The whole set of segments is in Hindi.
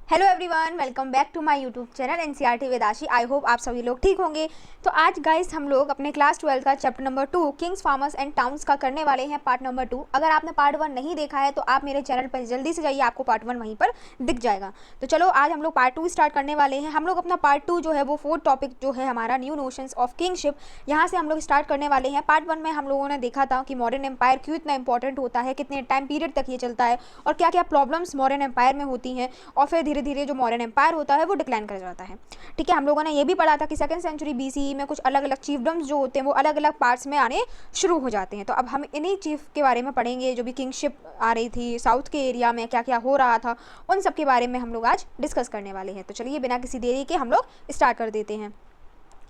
Hello everyone, welcome back to my YouTube channel NCERT with Ashi. I hope आप सभी लोग ठीक होंगे। तो आज गाइस हम लोग अपने क्लास 12 का chapter number 2 Kings farmers and towns का करने वाले हैं पार्ट नंबर 2। अगर आपने पार्ट 1 नहीं देखा है तो आप मेरे चैनल पर जल्दी से जाइए, आपको पार्ट 1 वहीं पर दिख जाएगा। तो चलो आज हम लोग पार्ट 2 स्टार्ट करने वाले हैं। हम लोग अपना पार्ट 2 जो है वो 4th टॉपिक जो है हमारा न्यू नोशंस ऑफ किंगशिप, यहाँ से हम लोग स्टार्ट करने वाले हैं। पार्ट 1 में हम लोगों ने देखा था कि मॉडर्न एम्पायर क्यों इतना इंपॉर्टेंट होता है, कितने टाइम पीरियड तक ये चलता है और क्या क्या प्रॉब्लम्स मॉडर्न एम्पायर में होती हैं, और फिर धीरे धीरे जो मॉडर्न एम्पायर होता है वो डिक्लाइन कर जाता है। ठीक है, हम लोगों ने ये भी पढ़ा था कि 2nd सेंचुरी बीसीई में कुछ अलग अलग चीफडम्स जो होते हैं वो अलग अलग पार्ट्स में आने शुरू हो जाते हैं। तो अब हम इन्हीं चीफ के बारे में पढ़ेंगे, जो भी किंगशिप आ रही थी साउथ के एरिया में, क्या क्या हो रहा था, उन सब के बारे में हम लोग आज डिस्कस करने वाले हैं। तो चलिए बिना किसी देरी के हम लोग स्टार्ट कर देते हैं।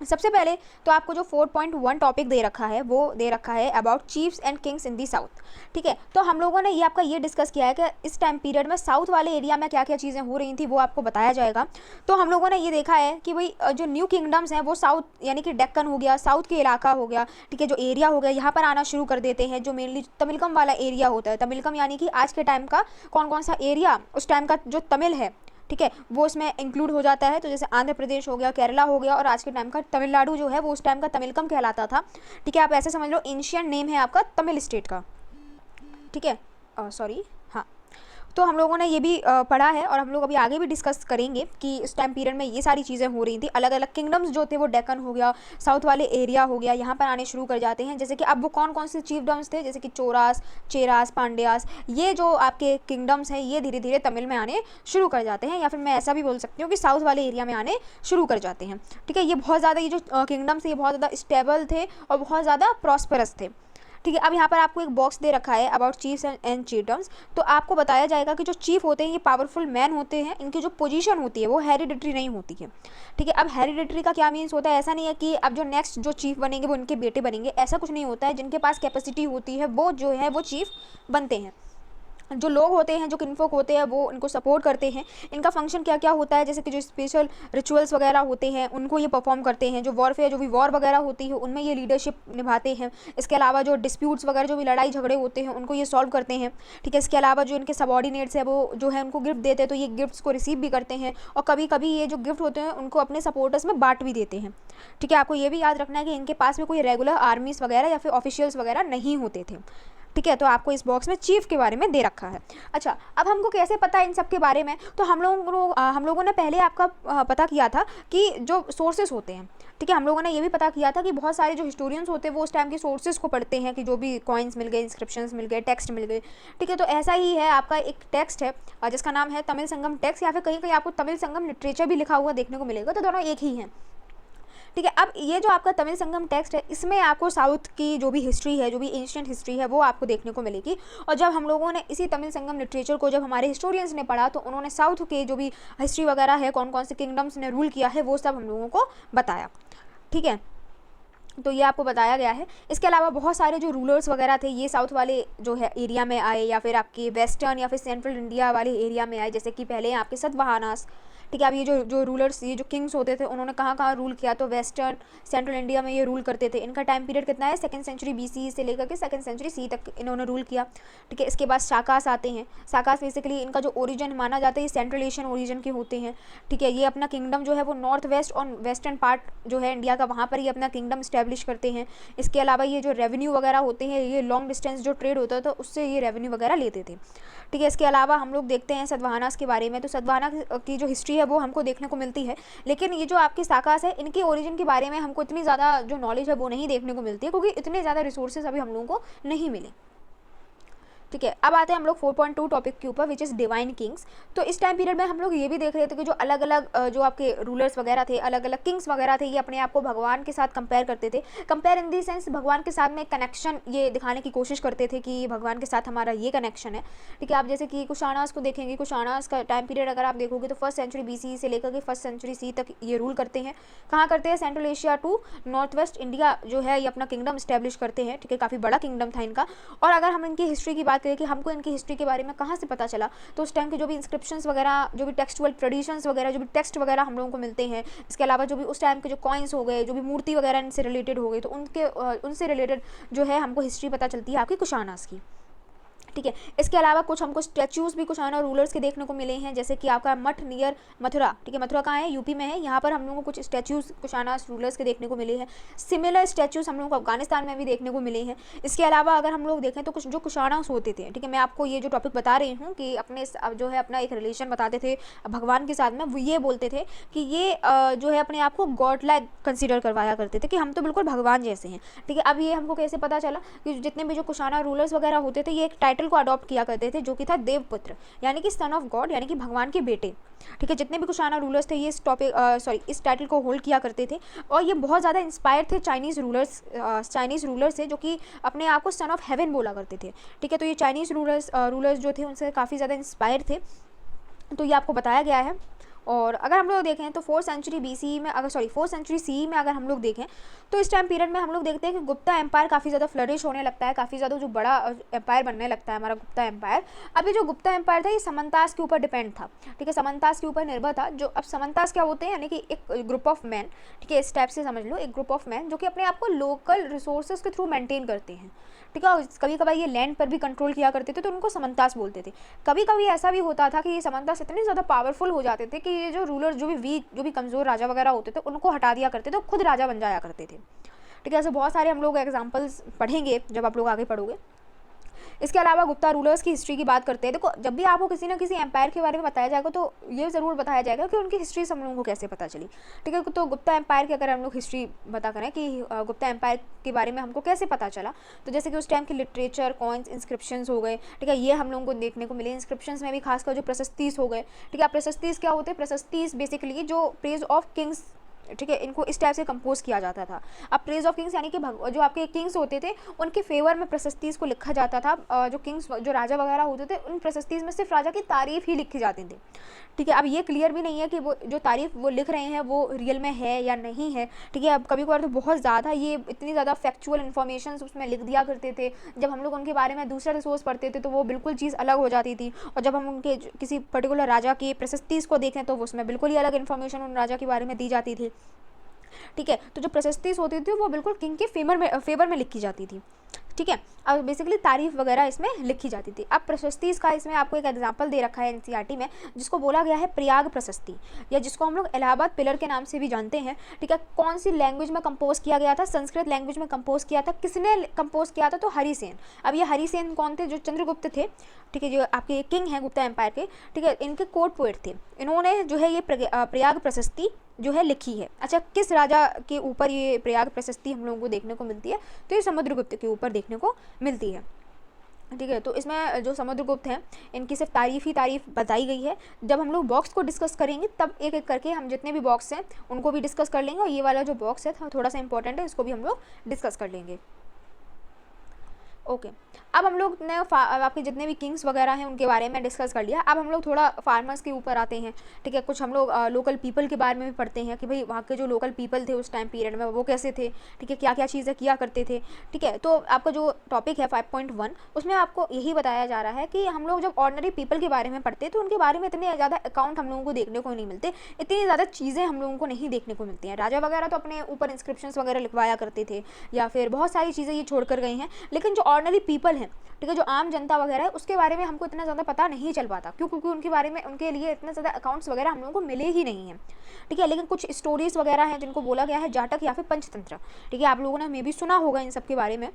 सबसे पहले तो आपको जो 4.1 टॉपिक दे रखा है वो दे रखा है about chiefs and kings in the south. ठीक है, तो हम लोगों ने ये आपका ये डिस्कस किया है कि इस टाइम पीरियड में साउथ वाले एरिया में क्या क्या चीज़ें हो रही थी वो आपको बताया जाएगा। तो हम लोगों ने ये देखा है कि भाई जो न्यू किंगडम्स हैं वो साउथ यानी कि डेक्कन हो गया, साउथ के इलाका हो गया, ठीक है, जो एरिया हो गया यहाँ पर आना शुरू कर देते हैं। जो मेनली तमिलकम वाला एरिया होता है, तमिलकम यानी कि आज के टाइम का कौन कौन सा एरिया उस टाइम का जो तमिल है, ठीक है, वो इसमें इंक्लूड हो जाता है। तो जैसे आंध्र प्रदेश हो गया, केरला हो गया, और आज के टाइम का तमिलनाडु जो है वो उस टाइम का तमिलकम कहलाता था। ठीक है, आप ऐसे समझ लो एंशिएंट नेम है आपका तमिल स्टेट का। ठीक है, सॉरी, हाँ। तो हम लोगों ने ये भी पढ़ा है और हम लोग अभी आगे भी डिस्कस करेंगे कि इस टाइम पीरियड में ये सारी चीज़ें हो रही थी। अलग अलग किंगडम्स जो थे वो डेक्कन हो गया, साउथ वाले एरिया हो गया, यहाँ पर आने शुरू कर जाते हैं। जैसे कि अब वो कौन कौन से चीफडम्स थे, जैसे कि चोरास, चेरास, पांड्यास, ये जो आपके किंगडम्स हैं ये धीरे धीरे तमिल में आने शुरू कर जाते हैं, या फिर मैं ऐसा भी बोल सकती हूँ कि साउथ वाले एरिया में आने शुरू कर जाते हैं। ठीक है, ये बहुत ज़्यादा ये जो किंगडम्स थे ये बहुत ज़्यादा स्टेबल थे और बहुत ज़्यादा प्रॉस्परस थे। ठीक है, अब यहाँ पर आपको एक बॉक्स दे रखा है अबाउट चीफ्स एंड चीफडम्स। तो आपको बताया जाएगा कि जो चीफ होते हैं ये पावरफुल मैन होते हैं, इनकी जो पोजीशन होती है वो हेरिडिटरी नहीं होती है। ठीक है, अब हेरिडिटरी का क्या मीन्स होता है, ऐसा नहीं है कि अब जो नेक्स्ट जो चीफ बनेंगे वो इनके बेटे बनेंगे, ऐसा कुछ नहीं होता है। जिनके पास कैपेसिटी होती है वो जो है वो चीफ बनते हैं। जो लोग होते हैं, जो किन्फोक होते हैं, वो उनको सपोर्ट करते हैं। इनका फंक्शन क्या क्या होता है, जैसे कि जो स्पेशल रिचुअल्स वगैरह होते हैं उनको ये परफॉर्म करते हैं। जो वॉरफेयर जो भी वॉर वगैरह होती है उनमें ये लीडरशिप निभाते हैं। इसके अलावा जो डिस्प्यूट्स वगैरह जो भी लड़ाई झगड़े होते हैं उनको ये सॉल्व करते हैं। ठीक है, इसके अलावा जो इनके सबॉर्डिनेट्स है वो जो है उनको गिफ्ट देते हैं, तो ये गिफ्ट्स को रिसीव भी करते हैं और कभी कभी ये जो गिफ्ट होते हैं उनको अपने सपोर्टर्स में बांट भी देते हैं। ठीक है, आपको ये भी याद रखना है कि इनके पास में कोई रेगुलर आर्मीज वगैरह या फिर ऑफिशियल्स वगैरह नहीं होते थे। ठीक है, तो आपको इस बॉक्स में चीफ के बारे में दे रखा है। अच्छा, अब हमको कैसे पता है इन सब के बारे में, तो हम लोगों ने पहले आपका पता किया था कि जो सोर्सेस होते हैं। ठीक है, हम लोगों ने ये भी पता किया था कि बहुत सारे जो हिस्टोरियंस होते हैं वो उस टाइम के सोर्सेज को पढ़ते हैं, कि जो भी कॉइन्स मिल गए, इंस्क्रिप्शंस मिल गए, टेक्स्ट मिल गए। ठीक है, तो ऐसा ही है आपका एक टेक्स्ट है जिसका नाम है तमिल संगम टेक्स्ट, या फिर कहीं कहीं आपको तमिल संगम लिटरेचर भी लिखा हुआ देखने को मिलेगा, तो दोनों एक ही हैं। ठीक है, अब ये जो आपका तमिल संगम टेक्स्ट है इसमें आपको साउथ की जो भी हिस्ट्री है, जो भी एंशिएंट हिस्ट्री है वो आपको देखने को मिलेगी। और जब हम लोगों ने इसी तमिल संगम लिटरेचर को जब हमारे हिस्टोरियंस ने पढ़ा तो उन्होंने साउथ के जो भी हिस्ट्री वगैरह है, कौन कौन से किंगडम्स ने रूल किया है, वो सब हम लोगों को बताया। ठीक है, तो ये आपको बताया गया है। इसके अलावा बहुत सारे जो रूलर्स वगैरह थे ये साउथ वाले जो है एरिया में आए, या फिर आपके वेस्टर्न या फिर सेंट्रल इंडिया वाले एरिया में आए, जैसे कि पहले आपके सतवाहनास। ठीक है, अब ये जो रूलर्स, ये जो किंग्स होते थे उन्होंने कहाँ कहाँ रूल किया, तो वेस्टर्न सेंट्रल इंडिया में ये रूल करते थे। इनका टाइम पीरियड कितना है, 2nd सेंचुरी बीसी से लेकर के 2nd सेंचुरी सी तक इन्होंने रूल किया। ठीक है, इसके बाद शाकास आते हैं। शाकास बेसिकली इनका जो ओरिजिन माना जाता है ये सेंट्रल एशियन ओरिजिन के होते हैं। ठीक है, ये अपना किंगडम जो है वो नॉर्थ वेस्ट और वेस्टर्न पार्ट जो है इंडिया का, वहाँ पर ये अपना किंगडम स्टैब्लिश करते हैं। इसके अलावा ये जो रेवेन्यू वगैरह होते हैं, ये लॉन्ग डिस्टेंस जो ट्रेड होता था उससे ये रेवेन्यू वगैरह लेते थे। ठीक है, इसके अलावा हम लोग देखते हैं सतवाहनास के बारे में। तो सतवाहना की जो हिस्ट्री है वो हमको देखने को मिलती है, लेकिन ये जो आपकी शाकास है इनकी ओरिजिन के बारे में हमको इतनी ज़्यादा जो नॉलेज है वो नहीं देखने को मिलती है, क्योंकि इतने ज़्यादा रिसोर्सेज अभी हम लोगों को नहीं मिले। ठीक है, अब आते हैं हम लोग 4.2 टॉपिक के ऊपर, विच इज़ डिवाइन किंग्स। तो इस टाइम पीरियड में हम लोग ये भी देख रहे थे कि जो अलग अलग जो आपके रूलर्स वगैरह थे, अलग अलग किंग्स वगैरह थे, ये अपने आप को भगवान के साथ कंपेयर करते थे। कंपेयर इन दी सेंस भगवान के साथ में कनेक्शन ये दिखाने की कोशिश करते थे कि भगवान के साथ हमारा ये कनेक्शन है। ठीक है, आप जैसे कि कुशाणास को देखेंगे, कुशाणास का टाइम पीरियड अगर आप देखोगे तो 1st सेंचुरी बीसी से लेकर के 1st सेंचुरी सी तक ये रूल करते हैं। कहाँ करते हैं, Central Asia to north west India जो है ये अपना किंगडम स्टैब्लिश करते हैं। ठीक है, काफ़ी बड़ा किंगडम था इनका। और अगर हम इनकी हिस्ट्री की बात करें कि हमको इनकी हिस्ट्री के बारे में कहाँ से पता चला, तो उस टाइम के जो भी इंस्क्रिप्शंस वगैरह, जो भी टेक्सचुअल ट्रेडिशंस वगैरह, जो भी टेक्स्ट वगैरह हम लोगों को मिलते हैं, इसके अलावा जो भी उस टाइम के जो कॉइन्स हो गए, जो भी मूर्ति वगैरह इनसे रिलेटेड हो गई, तो उनसे रिलेटेड जो है हमको हिस्ट्री पता चलती है आपकी कुशाणास की। ठीक है। इसके अलावा कुछ हमको स्टैचूज़ भी कुशाना रूलर्स के देखने को मिले हैं, जैसे कि आपका मठ नियर मथुरा, ठीक है, मथुरा कहाँ है, यूपी में है, यहाँ पर हम लोगों को कुछ स्टैचूज़ कुशाना रूलर्स के देखने को मिले हैं। सिमिलर स्टैचूज़ हम लोगों को अफगानिस्तान में भी देखने को मिले हैं। इसके अलावा अगर हम लोग देखें तो कुछ जो कुशानास होते थे, ठीक है, मैं आपको ये जो टॉपिक बता रही हूँ कि अपने जो है अपना एक रिलेशन बताते थे भगवान के साथ में, वो ये बोलते थे कि ये जो है अपने आप को गॉड लाइक कंसिडर करवाया करते थे कि हम तो बिल्कुल भगवान जैसे हैं, ठीक है। अब ये हमको कैसे पता चला कि जितने भी जो कुशाना रूलर्स वगैरह होते थे ये एक टाइटल को अडॉप्ट किया करते थे जो कि था देवपुत्र, यानी कि सन ऑफ गॉड, यानी कि भगवान के बेटे, ठीक है। जितने भी कुशाना रूलर्स थे ये इस टॉपिक इस टाइटल को होल्ड किया करते थे, और ये बहुत ज़्यादा इंस्पायर थे चाइनीज़ रूलर्स से, जो कि अपने आप को सन ऑफ हेवन बोला करते थे, ठीक है। तो ये चाइनीज़ रूलर्स जो थे उनसे काफ़ी ज़्यादा इंस्पायर थे, तो ये आपको बताया गया है। और अगर हम लोग देखें तो 4th सेंचुरी BCE में, 4th सेंचुरी CE में अगर हम लोग देखें तो इस टाइम पीरियड में हम लोग देखते हैं कि गुप्ता एम्पायर काफ़ी ज़्यादा फ्लरिश होने लगता है, काफ़ी ज़्यादा जो बड़ा एम्पायर बनने लगता है हमारा गुप्ता एम्पायर। अब ये जो गुप्ता एम्पायर था ये समंतास के ऊपर डिपेंड था, ठीक है, समंतास के ऊपर निर्भर था। जो अब समंतास क्या होते हैं, यानी कि एक ग्रुप ऑफ मैन, ठीक है, इस टाइप से समझ लो, एक ग्रुप ऑफ मैन जो कि अपने आप को लोकल रिसोर्सेज के थ्रू मेंटेन करते हैं, ठीक है। कभी कभार ये लैंड पर भी कंट्रोल किया करते थे तो उनको समंतास बोलते थे। कभी कभी ऐसा भी होता था कि ये समंतास इतने ज़्यादा पावरफुल हो जाते थे कि ये जो रूलर जो भी वीक, जो भी कमज़ोर राजा वगैरह होते थे उनको हटा दिया करते थे, खुद राजा बन जाया करते थे, ठीक है। ऐसे बहुत सारे हम लोग एग्जाम्पल्स पढ़ेंगे जब आप लोग आगे पढ़ोगे। इसके अलावा गुप्ता रूलर्स की हिस्ट्री की बात करते हैं। देखो, जब भी आपको किसी ना किसी एम्पायर के बारे में बताया जाएगा तो ये ज़रूर बताया जाएगा कि उनकी हिस्ट्री हम लोगों को कैसे पता चली, ठीक है। तो गुप्ता एम्पायर की अगर हम लोग हिस्ट्री बता करें कि गुप्ता एम्पायर के बारे में हमको कैसे पता चला, तो जैसे कि उस टाइम की लिटरेचर, कॉइन्स, इंस्क्रिप्शंस हो गए, ठीक है, ये हम लोगों को देखने को मिले। इंस्क्रिप्शंस में भी खासकर जो प्रशस्तीस हो गए, ठीक है। प्रशस्तीस क्या होते हैं, प्रशस्तीस बेसिकली जो प्रेज ऑफ किंग्स, ठीक है, इनको इस टाइप से कंपोज किया जाता था। अब प्रेज ऑफ किंग्स यानी कि जो आपके किंग्स होते थे उनके फेवर में प्रशस्तीज को लिखा जाता था। जो किंग्स, जो राजा वगैरह होते थे, उन प्रशस्तीज में सिर्फ राजा की तारीफ ही लिखी जाती थी, ठीक है। अब ये क्लियर भी नहीं है कि वो जो तारीफ वो लिख रहे हैं वो रियल में है या नहीं है, ठीक है। अब कभी कभार तो बहुत ज़्यादा ये इतनी ज़्यादा फैक्चुअल इन्फॉर्मेशन उसमें लिख दिया करते थे, जब हम लोग उनके बारे में दूसरा रिसोर्स पढ़ते थे तो वो बिल्कुल चीज़ अलग हो जाती थी, और जब हम उनके किसी पर्टिकुलर राजा की प्रशस्तीज को देखें तो उसमें बिल्कुल ही अलग इन्फॉर्मेशन उन राजा के बारे में दी जाती थी, ठीक है। तो जो प्रशस्तीस होती थी वो बिल्कुल किंग के फेवर में लिखी जाती थी, ठीक है। अब बेसिकली तारीफ वगैरह इसमें लिखी जाती थी। अब प्रशस्ति का इसमें आपको एक एग्जांपल दे रखा है एनसीईआरटी में, जिसको बोला गया है प्रयाग प्रशस्ति, या जिसको हम लोग इलाहाबाद पिलर के नाम से भी जानते हैं, ठीक है। कौन सी लैंग्वेज में कंपोज किया गया था, संस्कृत लैंग्वेज में कंपोज किया था। किसने कंपोज किया था, तो हरिसेन। अब ये हरिसेन कौन थे, जो चंद्रगुप्त थे, ठीक है, जो आपके किंग हैं गुप्ता एम्पायर के, ठीक है, इनके कोर्ट पोएट थे। इन्होंने जो है ये प्रयाग प्रशस्ति जो है लिखी है। अच्छा, किस राजा के ऊपर ये प्रयाग प्रशस्ति हम लोगों को देखने को मिलती है, तो ये समुद्रगुप्त के ऊपर देखने को मिलती है, ठीक है। तो इसमें जो समुद्रगुप्त हैं इनकी सिर्फ तारीफ ही तारीफ बताई गई है। जब हम लोग बॉक्स को डिस्कस करेंगे तब एक एक करके हम जितने भी बॉक्स हैं उनको भी डिस्कस कर लेंगे, और ये वाला जो बॉक्स है थोड़ा सा इंपॉर्टेंट है, इसको भी हम लोग डिस्कस कर लेंगे। ओके, अब हम लोग ने आपके जितने भी किंग्स वगैरह हैं उनके बारे में डिस्कस कर लिया। अब हम लोग थोड़ा फार्मर्स के ऊपर आते हैं, ठीक है। कुछ हम लोग लोकल पीपल के बारे में भी पढ़ते हैं कि भाई वहाँ के जो लोकल पीपल थे उस टाइम पीरियड में वो कैसे थे, ठीक है, क्या क्या चीज़ें किया करते थे, ठीक है। तो आपका जो टॉपिक है 5.1 उसमें आपको यही बताया जा रहा है कि हम लोग जब ऑर्डिनरी पीपल के बारे में पढ़ते हैं तो उनके बारे में इतने ज़्यादा अकाउंट हम लोगों को देखने को नहीं मिलते, इतनी ज़्यादा चीज़ें हम लोगों को नहीं देखने को मिलती हैं। राजा वगैरह तो अपने ऊपर इंस्क्रिप्शंस वगैरह लिखवाया करते थे, या फिर बहुत सारी चीज़ें ये छोड़ कर गए हैं, लेकिन जो ऑर्डिनरी पीपल हैं, ठीक है, जो आम जनता वगैरह है, उसके बारे में हमको इतना ज़्यादा पता नहीं चल पाता। क्यों? क्योंकि उनके बारे में, उनके लिए इतने ज़्यादा अकाउंट्स वगैरह हम लोगों को मिले ही नहीं हैं, ठीक है। लेकिन कुछ स्टोरीज़ वगैरह हैं जिनको बोला गया है जाटक या फिर पंचतंत्र, ठीक है, आप लोगों ने मे भी सुना होगा इन सब के बारे में।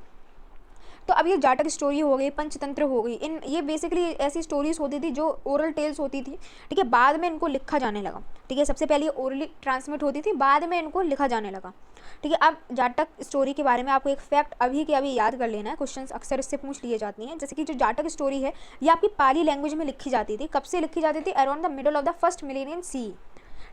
तो अब ये जाटक स्टोरी हो गई, पंचतंत्र हो गई, इन ये बेसिकली ऐसी स्टोरीज होती थी जो ओरल टेल्स होती थी, ठीक है। बाद में इनको लिखा जाने लगा, ठीक है। सबसे पहले ओरली ट्रांसमिट होती थी, बाद में इनको लिखा जाने लगा, ठीक है। अब जाटक स्टोरी के बारे में आपको एक फैक्ट अभी के अभी याद कर लेना है, क्वेश्चंस अक्सर इससे पूछ लिए जाती हैं। जैसे कि जो जाटक स्टोरी है ये आपकी पाली लैंग्वेज में लिखी जाती थी। कब से लिखी जाती थी? Around the middle of the first millennium C,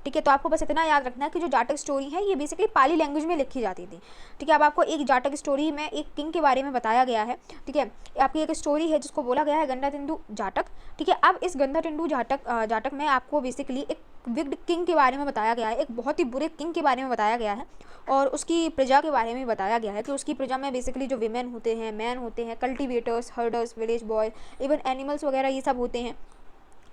ठीक है। तो आपको बस इतना याद रखना है कि जो जाटक स्टोरी है ये बेसिकली पाली लैंग्वेज में लिखी जाती थी, ठीक है। अब आपको एक जाटक स्टोरी में एक किंग के बारे में बताया गया है, ठीक है। आपकी एक स्टोरी है जिसको बोला गया है गंडातिंदु जाटक, ठीक है। अब इस गंडातिंदु जाटक में आपको बेसिकली एक विग्ड किंग के बारे में बताया गया है, एक बहुत ही बुरे किंग के बारे में बताया गया है, और उसकी प्रजा के बारे में बताया गया है कि उसकी प्रजा में बेसिकली जो विमेन होते हैं, मैन होते हैं, cultivators, herders, village boy, even animals वगैरह ये सब होते हैं,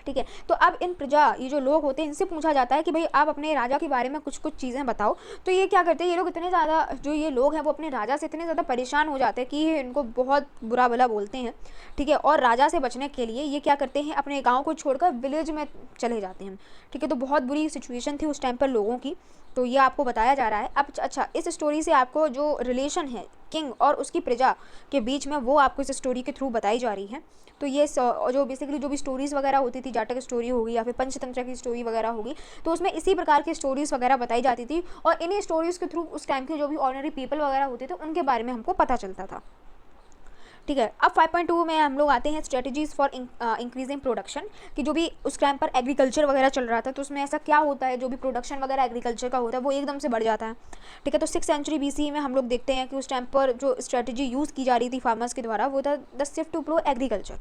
ठीक है। तो अब इन प्रजा, ये जो लोग होते हैं, इनसे पूछा जाता है कि भाई आप अपने राजा के बारे में कुछ कुछ चीज़ें बताओ। तो ये क्या करते हैं, ये लोग इतने ज़्यादा, जो ये लोग हैं वो अपने राजा से इतने ज़्यादा परेशान हो जाते हैं कि ये इनको बहुत बुरा भला बोलते हैं। ठीक है। और राजा से बचने के लिए ये क्या करते हैं, अपने गाँव को छोड़कर विलेज में चले जाते हैं। ठीक है। तो बहुत बुरी सिचुएशन थी उस टाइम पर लोगों की, तो ये आपको बताया जा रहा है। अब अच्छा, इस स्टोरी से आपको जो रिलेशन है किंग और उसकी प्रजा के बीच में, वो आपको इस स्टोरी के थ्रू बताई जा रही है। तो ये जो बेसिकली जो भी स्टोरीज़ वगैरह होती थी, जाटक स्टोरी होगी या फिर पंचतंत्र की स्टोरी वगैरह होगी, तो उसमें इसी प्रकार की स्टोरीज़ वगैरह बताई जाती थी। और इन्हीं स्टोरीज़ के थ्रू उस टाइम के जो भी ऑर्डिनरी पीपल वगैरह होते थे उनके बारे में हमको पता चलता था। ठीक है। अब 5.2 में हम लोग आते हैं स्ट्रेटजीज़ फॉर इंक्रीजिंग प्रोडक्शन, कि जो भी उस टाइम पर एग्रीकल्चर वगैरह चल रहा था, तो उसमें ऐसा क्या होता है, जो भी प्रोडक्शन वगैरह एग्रीकल्चर का होता है वो एकदम से बढ़ जाता है। ठीक है। तो 6th सेंचुरी BC में हम लोग देखते हैं कि उस टाइम पर जो स्ट्रेटजी यूज़ की जा रही थी फार्मर्स के द्वारा, वो था the shift to pro agriculture.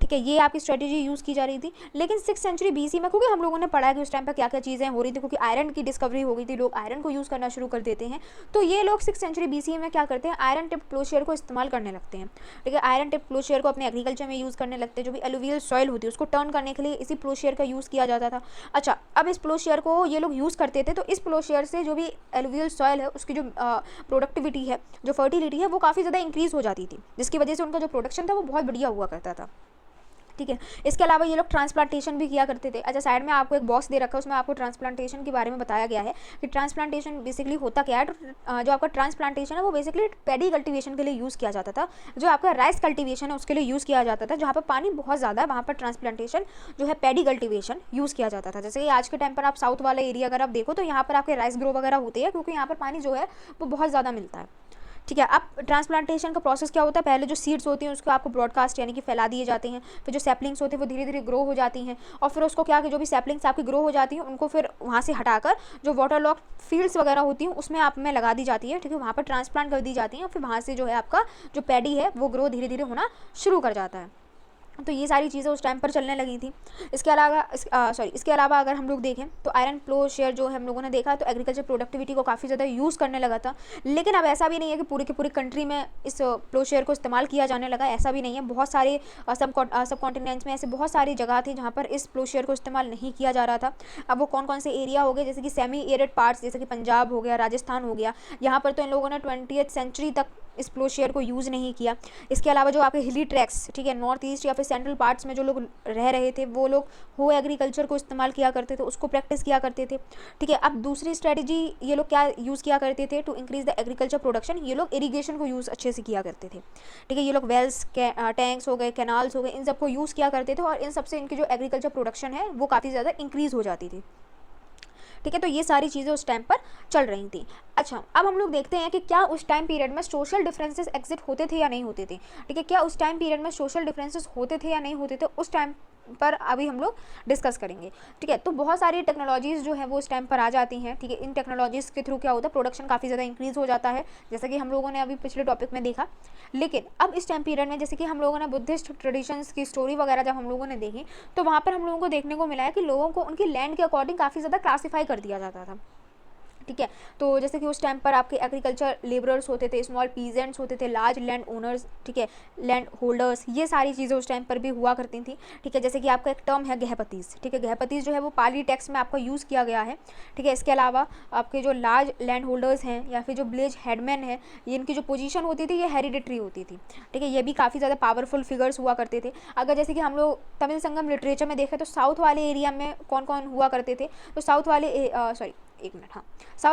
ठीक है। ये आपकी स्ट्रेटजी यूज़ की जा रही थी। लेकिन 6th सेंचुरी BC में, क्योंकि हम लोगों ने पढ़ा है कि उस टाइम पर क्या क्या चीज़ें हो रही थी, क्योंकि आयरन की डिस्कवरी हो गई थी, लोग आयरन को यूज़ करना शुरू कर देते हैं। तो ये लोग 6th सेंचुरी BC में क्या करते हैं, आयरन टिप प्लोशेयर को इस्तेमाल करने लगते हैं। ठीक है। आयरन टिप प्लोशेयर को अपने एग्रीकल्चर में यूज़ करने लगते हैं। जो भी एलुवियल सॉइल होती है उसको टर्न करने के लिए इसी प्लोशेयर का यूज़ किया जाता था। अच्छा, अब इस प्लोशेयर को ये लोग यूज़ करते थे, तो इस प्लोशेयर से जो भी एलुवियल सॉइल है उसकी जो प्रोडक्टिविटी है, जो फर्टिलिटी है, वो काफ़ी ज़्यादा इंक्रीज़ हो जाती थी, जिसकी वजह से उनका जो प्रोडक्शन था वो बहुत बढ़िया हुआ करता था। ठीक है। इसके अलावा ये लोग ट्रांसप्लांटेशन भी किया करते थे। अच्छा, साइड में आपको एक बॉक्स दे रखा है, उसमें आपको ट्रांसप्लांटेशन के बारे में बताया गया है कि ट्रांसप्लांटेशन बेसिकली होता क्या है। जो आपका ट्रांसप्लांटेशन है वो बेसिकली पैडी कल्टीवेशन के लिए यूज़ किया जाता था। जो आपका राइस कल्टीवेशन है उसके लिए यूज़ किया जाता था। जहाँ पर पानी बहुत ज़्यादा है वहाँ पर ट्रांसप्लांटेशन जो है पैडी कल्टीवेशन यूज़ किया जाता था। जैसे कि आज के टाइम पर आप साउथ वाला एरिया अगर आप देखो तो यहाँ पर आपके राइस ग्रो वगैरह होते हैं, क्योंकि यहाँ पर पानी जो है वो बहुत ज़्यादा मिलता है। ठीक है। अब ट्रांसप्लांटेशन का प्रोसेस क्या होता है, पहले जो सीड्स होती हैं उसको आपको ब्रॉडकास्ट यानी कि फैला दिए जाते हैं। फिर जो सैपलिंग्स होते हैं वो धीरे धीरे ग्रो हो जाती हैं, और फिर उसको क्या कि जो भी सैपलिंग्स आपकी ग्रो हो जाती हैं उनको फिर वहाँ से हटाकर जो वाटर लॉक फील्ड्स वगैरह होती हैं उसमें आप में लगा दी जाती है। ठीक है। वहाँ पर ट्रांसप्लांट कर दी जाती हैं, और फिर वहाँ से जो है आपका जो पैडी है वो ग्रो धीरे धीरे होना शुरू कर जाता है। तो ये सारी चीज़ें उस टाइम पर चलने लगी थी। इसके अलावा अगर हम लोग देखें तो आयरन प्लो शेयर जो है हम लोगों ने देखा, तो एग्रीकल्चर प्रोडक्टिविटी को काफ़ी ज़्यादा यूज़ करने लगा था। लेकिन अब ऐसा भी नहीं है कि पूरी की पूरी कंट्री में इस प्लो शेयर को इस्तेमाल किया जाने लगा, ऐसा भी नहीं है। बहुत सारे सब कॉन्टिनेंट्स में ऐसे बहुत सारी जगह थी जहाँ पर इस प्लो शेयर को इस्तेमाल नहीं किया जा रहा था। अब वो कौन कौन से एरिया हो गए, जैसे कि सेमी एरिड पार्ट्स, जैसे कि पंजाब हो गया, राजस्थान हो गया, यहाँ पर तो इन लोगों ने 20th सेंचुरी तक इस प्लो शेयर को यूज़ नहीं किया। इसके अलावा जो आपके हिली ट्रैक्स, ठीक है, नॉर्थ ईस्ट या फिर सेंट्रल पार्ट्स में जो लोग रह रहे थे वो लोग हो एग्रीकल्चर को इस्तेमाल किया करते थे, उसको प्रैक्टिस किया करते थे। ठीक है। अब दूसरी स्ट्रेटजी ये लोग क्या यूज़ किया करते थे, to increase the agriculture production, ये लोग इरीगेशन को यूज़ अच्छे से किया करते थे। ठीक है। ये लोग वेल्स, टैंक्स हो गए, कैनाल्स हो गए, इन सबको यूज़ किया करते थे, और इन सबसे इनकी जो एग्रीकल्चर प्रोडक्शन है वो काफ़ी ज़्यादा इंक्रीज़ हो जाती थी। ठीक है। तो ये सारी चीज़ें उस टाइम पर चल रही थी। अच्छा, अब हम लोग देखते हैं कि क्या उस टाइम पीरियड में सोशल डिफरेंसेस एग्जिट होते थे या नहीं होते थे। ठीक है। क्या उस टाइम पीरियड में सोशल डिफरेंसेस होते थे या नहीं होते थे, उस टाइम पर अभी हम लोग डिस्कस करेंगे। ठीक है। तो बहुत सारी टेक्नोलॉजीज़ जो है वो उस टाइम पर आ जाती हैं। ठीक है। इन टेक्नोलॉजीज़ के थ्रू क्या होता है, प्रोडक्शन काफ़ी ज़्यादा इंक्रीज़ हो जाता है, जैसा कि हम लोगों ने अभी पिछले टॉपिक में देखा। लेकिन अब इस टाइम पीरियड में जैसे कि हम लोगों ने बुद्धिस्ट ट्रेडिशंस की स्टोरी वगैरह जब हम लोगों ने देखी, तो वहाँ पर हम लोगों को देखने को मिला है कि लोगों को उनकी लैंड के अकॉर्डिंग काफ़ी ज़्यादा क्लासीफाई कर दिया जाता था। ठीक है। तो जैसे कि उस टाइम पर आपके एग्रीकल्चर लेबरर्स होते थे, स्मॉल पीजेंट्स होते थे, लार्ज लैंड ओनर्स, ठीक है, लैंड होल्डर्स, ये सारी चीज़ें उस टाइम पर भी हुआ करती थी। ठीक है। जैसे कि आपका एक टर्म है गृहपतीज। ठीक है। गृहपतीज जो है वो पाली टैक्स में आपका यूज़ किया गया है। ठीक है। इसके अलावा आपके जो लार्ज लैंड होल्डर्स हैं या फिर जो विलेज हेडमैन है, ये इनकी जो पोजीशन होती थी ये हेरिडिटरी होती थी। ठीक है। ये भी काफ़ी ज़्यादा पावरफुल फिगर्स हुआ करते थे। अगर जैसे कि हम लोग तमिल संगम लिटरेचर में देखें तो साउथ वाले एरिया में कौन कौन हुआ करते थे, तो साउथ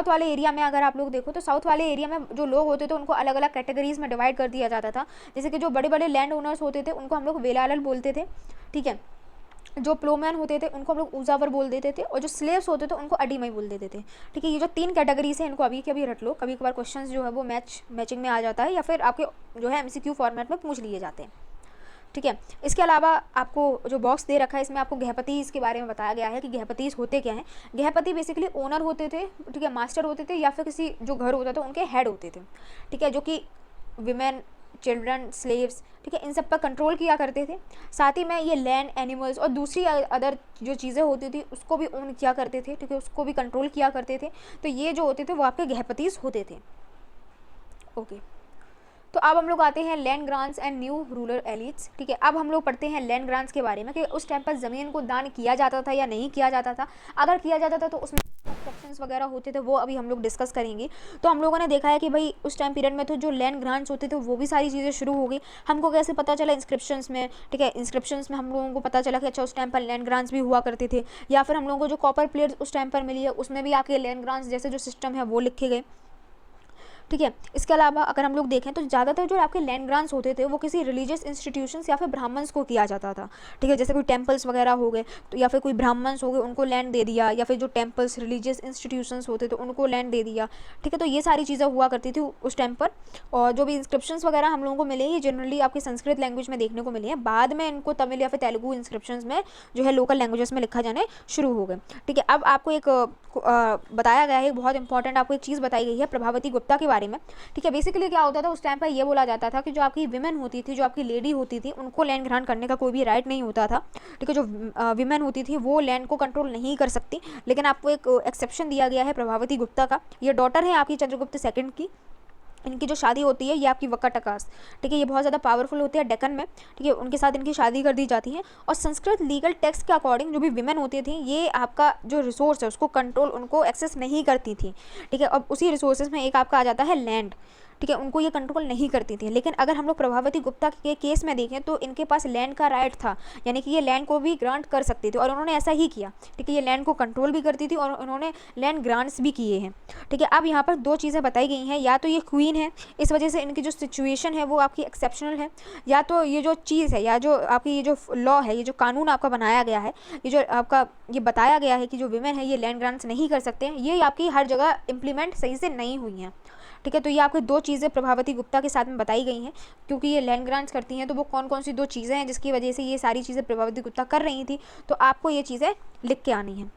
वाले एरिया में अगर आप लोग देखो तो साउथ वाले एरिया में जो लोग होते थे उनको अलग अलग कैटेगरीज में डिवाइड कर दिया जाता था। जैसे कि जो बड़े बड़े लैंड ओनर्स होते थे उनको हम लोग वेलालल बोलते थे। ठीक है। जो प्लोमैन होते थे उनको हम लोग उजावर बोल देते थे, और जो स्लेव्स होते थे उनको अडीमई बोल देते थे। ठीक है। ये जो 3 कैटेगरीज हैं इनको अभी के अभी रट लो, कभी कभार क्वेश्चंस जो है वो मैचिंग में आ जाता है, या फिर आपके जो है MCQ फॉर्मेट में पूछ लिए जाते हैं। ठीक है। इसके अलावा आपको जो बॉक्स दे रखा है इसमें आपको गृहपति के बारे में बताया गया है कि गृहपतिस होते क्या हैं। गृहपति बेसिकली ओनर होते थे, ठीक है, मास्टर होते थे, या फिर किसी जो घर होता था उनके हेड होते थे। ठीक है। जो कि विमेन, चिल्ड्रन, स्लेव्स, ठीक है, इन सब पर कंट्रोल किया करते थे। साथ ही में ये लैंड, एनिमल्स और दूसरी अदर जो चीज़ें होती थी उसको भी ओन किया करते थे। ठीक है। उसको भी कंट्रोल किया करते थे। तो ये जो होते थे वो आपके गृहपतिस होते थे। ओके। तो अब हम लोग आते हैं land grants and new rural elites. ठीक है, अब हम लोग पढ़ते हैं लैंड ग्रांट्स के बारे में कि उस टाइम पर ज़मीन को दान किया जाता था या नहीं किया जाता था। अगर किया जाता था तो उसमें एक्सेप्शंस वगैरह होते थे, वो अभी हम लोग डिस्कस करेंगे। तो हम लोगों ने देखा है कि भाई उस टाइम पीरियड में तो जो लैंड ग्रांट्स होते थे वो भी सारी चीज़ें शुरू हो गई। हमको कैसे पता चला? इंस्क्रिप्शंस में। ठीक है, इंस्क्रिप्शंस में हम लोगों को पता चला कि अच्छा उस टाइम पर लैंड ग्रांट्स भी हुआ करते थे, या फिर हम लोगों को जो कॉपर प्लेट्स उस टाइम पर मिली है उसमें भी आपके लैंड ग्रांट्स जैसे जो सिस्टम है वो लिखे गए। ठीक है, इसके अलावा अगर हम लोग देखें तो ज़्यादातर जो आपके लैंड ग्रांट्स होते थे वो किसी रिलीजियस इंस्टीट्यूशंस या फिर ब्राह्मण्स को किया जाता था। ठीक है, जैसे कोई टेम्पल्स वगैरह हो गए तो या फिर कोई ब्राह्मण्स हो गए उनको लैंड दे दिया, या फिर जो टेम्पल्स रिलीजियस इंस्टीट्यूशंस होते थे उनको लैंड दे दिया। ठीक है, तो ये सारी चीज़ें हुआ करती थी उस टाइम पर। और जो भी इंस्क्रिप्शंस वगैरह हम लोगों को मिले ये जनरली आपकी संस्कृत लैंग्वेज में देखने को मिले हैं, बाद में इनको तमिल या फिर तेलुगु इंस्क्रिप्शंस में जो है लोकल लैंग्वेजेस में लिखा जाने शुरू हो गए। ठीक है, अब आपको एक बताया गया है, बहुत इंपॉर्टेंट आपको एक चीज़ बताई गई है प्रभावती गुप्ता के बारे में। ठीक है, बेसिकली क्या होता था उस टाइम पर ये बोला जाता था कि जो आपकी विमेन होती थी, जो आपकी लेडी होती थी, उनको लैंड ग्रांट करने का कोई भी राइट नहीं होता था। ठीक है, जो विमेन होती थी वो लैंड को कंट्रोल नहीं कर सकती, लेकिन आपको एक एक्सेप्शन दिया गया है प्रभावती गुप्ता का। ये डॉटर है आपकी चंद्रगुप्त सेकंड की। इनकी जो शादी होती है ये आपकी वक्कटकास। ठीक है, ये बहुत ज़्यादा पावरफुल होती है डेक्कन में। ठीक है, उनके साथ इनकी शादी कर दी जाती है। और संस्कृत लीगल टेक्स्ट के अकॉर्डिंग जो भी विमेन होती थी ये आपका जो रिसोर्स है उसको कंट्रोल उनको एक्सेस नहीं करती थी। ठीक है, अब उसी रिसोर्सेज में एक आपका आ जाता है लैंड। ठीक है, उनको ये कंट्रोल नहीं करती थी। लेकिन अगर हम लोग प्रभावती गुप्ता के केस में देखें तो इनके पास लैंड का राइट था, यानी कि ये लैंड को भी ग्रांट कर सकती थी और उन्होंने ऐसा ही किया। ठीक है, ये लैंड को कंट्रोल भी करती थी और उन्होंने लैंड ग्रांट्स भी किए हैं। ठीक है, अब यहाँ पर दो चीज़ें बताई गई हैं, या तो ये क्वीन है इस वजह से इनकी जो सिचुएशन है वो आपकी एक्सेप्शनल है, या तो ये जो चीज़ है या जो आपकी ये जो लॉ है, ये जो कानून आपका बनाया गया है, ये जो आपका ये बताया गया है कि जो विमेन है ये लैंड ग्रांट्स नहीं कर सकते हैं, ये आपकी हर जगह इम्प्लीमेंट सही से नहीं हुई हैं। ठीक है, तो ये आपकी दो चीज़ें प्रभावती गुप्ता के साथ में बताई गई हैं, क्योंकि ये लैंड ग्रांट्स करती हैं। तो वो कौन कौन सी दो चीज़ें हैं जिसकी वजह से ये सारी चीज़ें प्रभावती गुप्ता कर रही थी, तो आपको ये चीज़ें लिख के आनी हैं।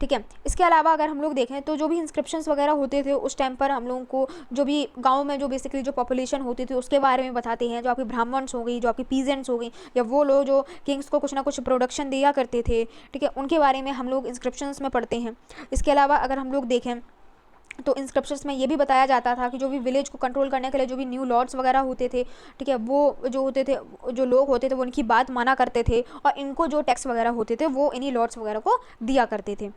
ठीक है, इसके अलावा अगर हम लोग देखें तो जो भी इंस्क्रिप्शंस वगैरह होते थे उस टाइम पर हम लोगों को जो भी गांव में जो बेसिकली जो पॉपुलेशन होती थी उसके बारे में बताते हैं। जो आपके ब्राह्मण्स हो गई, जो आपकी पीजेंट्स हो गई, या वो लोग जो किंग्स को कुछ ना कुछ प्रोडक्शन दिया करते थे, ठीक है, उनके बारे में हम लोग इंस्क्रिप्शंस में पढ़ते हैं। इसके अलावा अगर हम लोग देखें तो इंस्क्रिप्शंस में ये भी बताया जाता था कि जो भी विलेज को कंट्रोल करने के लिए जो भी न्यू लॉर्ड्स वगैरह होते थे, ठीक है, वो जो होते थे, जो लोग होते थे वो इनकी बात माना करते थे और इनको जो टैक्स वगैरह होते थे वो इन्हीं लॉर्ड्स वगैरह को दिया करते थे।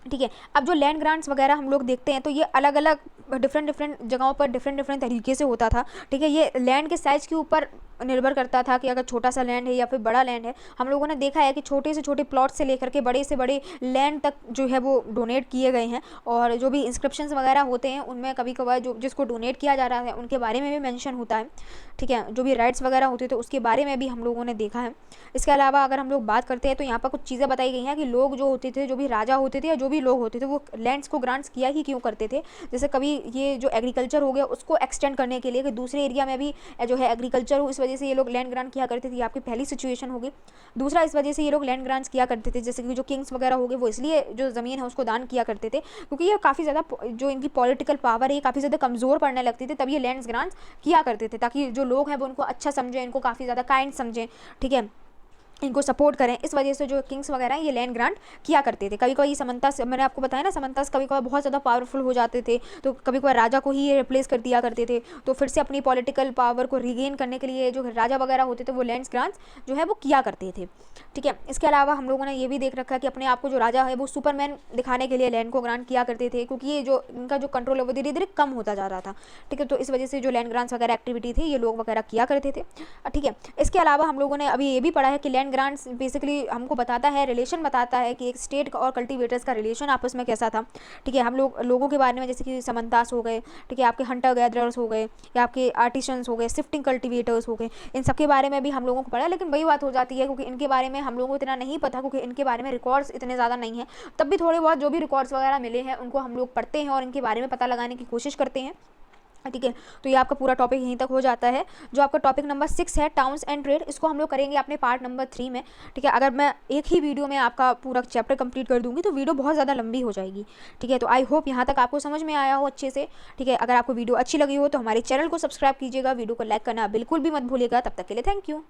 ठीक है, अब जो लैंड ग्रांट्स वगैरह हम लोग देखते हैं तो ये अलग अलग डिफरेंट जगहों पर डिफरेंट तरीके से होता था। ठीक है, ये लैंड के साइज़ के ऊपर निर्भर करता था कि अगर छोटा सा लैंड है या फिर बड़ा लैंड है। हम लोगों ने देखा है कि छोटे से छोटे प्लॉट से लेकर के बड़े से बड़े लैंड तक जो है वो डोनेट किए गए हैं। और जो भी इंस्क्रिप्शंस वगैरह होते हैं उनमें कभी कभार जो जिसको डोनेट किया जा रहा है उनके बारे में भी मेंशन होता है। ठीक है, जो भी राइट्स वगैरह होते थे उसके बारे में भी हम लोगों ने देखा है। इसके अलावा अगर हम लोग बात करते हैं तो यहाँ पर कुछ चीज़ें बताई गई हैं कि लोग जो होते थे, जो भी राजा होते थे या जो भी लोग होते थे, वो लैंड्स को ग्रांट्स किया ही क्यों करते थे। जैसे कभी ये जो एग्रीकल्चर हो गया उसको एक्सटेंड करने के लिए कि दूसरे एरिया में भी जो है एग्रीकल्चर हो, इस वजह से ये लोग लैंड ग्रांट किया करते थे। आपकी पहली सिचुएशन होगी। दूसरा, इस वजह से ये लोग लैंड ग्रांट्स किया करते थे, जैसे कि जो किंग्स वगैरह हो गए वो इसलिए जो ज़मीन है उसको दान किया करते थे क्योंकि ये काफ़ी ज़्यादा जो इनकी पॉलिटिकल पावर है ये काफ़ी ज़्यादा कमज़ोर पड़ने लगती थी, तब ये लैंड ग्रांट्स किया करते थे ताकि जो लोग हैं वो उनको अच्छा समझें, इनको काफ़ी ज़्यादा काइंड समझें। ठीक है, इनको सपोर्ट करें। इस वजह से जो किंग्स वगैरह ये लैंड ग्रांट किया करते थे। कभी कभी समंतास, मैंने आपको बताया ना, समंतास कभी कभी बहुत ज़्यादा पावरफुल हो जाते थे तो कभी कभी राजा को ही ये रिप्लेस कर दिया करते थे। तो फिर से अपनी पॉलिटिकल पावर को रिगेन करने के लिए जो राजा वगैरह होते थे वो लैंड ग्रांट्स जो है वो किया करते थे। ठीक है, इसके अलावा हम लोगों ने ये भी देख रखा है कि अपने आप को जो राजा है वो सुपरमैन दिखाने के लिए लैंड को ग्रांट किया करते थे, क्योंकि ये जो इनका जो कंट्रोल है वो धीरे धीरे कम होता जा रहा था। ठीक है, तो इस वजह से जो लैंड ग्रांट्स वगैरह एक्टिविटी थी ये लोग वगैरह किया करते थे। ठीक है, इसके अलावा हम लोगों ने अभी ये भी पढ़ा है कि लैंड ग्रांट्स बेसिकली हमको बताता है, रिलेशन बताता है कि एक स्टेट और कल्टीवेटर्स का रिलेशन आपस में कैसा था। ठीक है, हम लोगों के बारे में जैसे कि समंतास हो गए, ठीक है, आपके हंटर गैदरर्स हो गए या आपके आर्टिशंस हो गए, शिफ्टिंग कल्टीवेटर्स हो गए, इन सब के बारे में भी हम लोगों को पढ़ा। लेकिन वही बात हो जाती है क्योंकि इनके बारे में हम लोगों को इतना नहीं पता, क्योंकि इनके बारे में रिकॉर्ड्स इतने ज़्यादा नहीं हैं। तब भी थोड़े बहुत जो भी रिकॉर्ड्स वगैरह मिले हैं उनको हम लोग पढ़ते हैं और इनके बारे में पता लगाने की कोशिश करते हैं। ठीक है, तो ये आपका पूरा टॉपिक यहीं तक हो जाता है। जो आपका टॉपिक नंबर 6 है टाउन्स एंड ट्रेड, इसको हम लोग करेंगे अपने पार्ट नंबर 3 में। ठीक है, अगर मैं एक ही वीडियो में आपका पूरा चैप्टर कंप्लीट कर दूंगी तो वीडियो बहुत ज़्यादा लंबी हो जाएगी। ठीक है, तो आई होप यहाँ तक आपको समझ में आया हो अच्छे से। ठीक है, अगर आपको वीडियो अच्छी लगी हो तो हमारे चैनल को सब्सक्राइब कीजिएगा, वीडियो को लाइक करना बिल्कुल भी मत भूलिएगा। तब तक के लिए थैंक यू।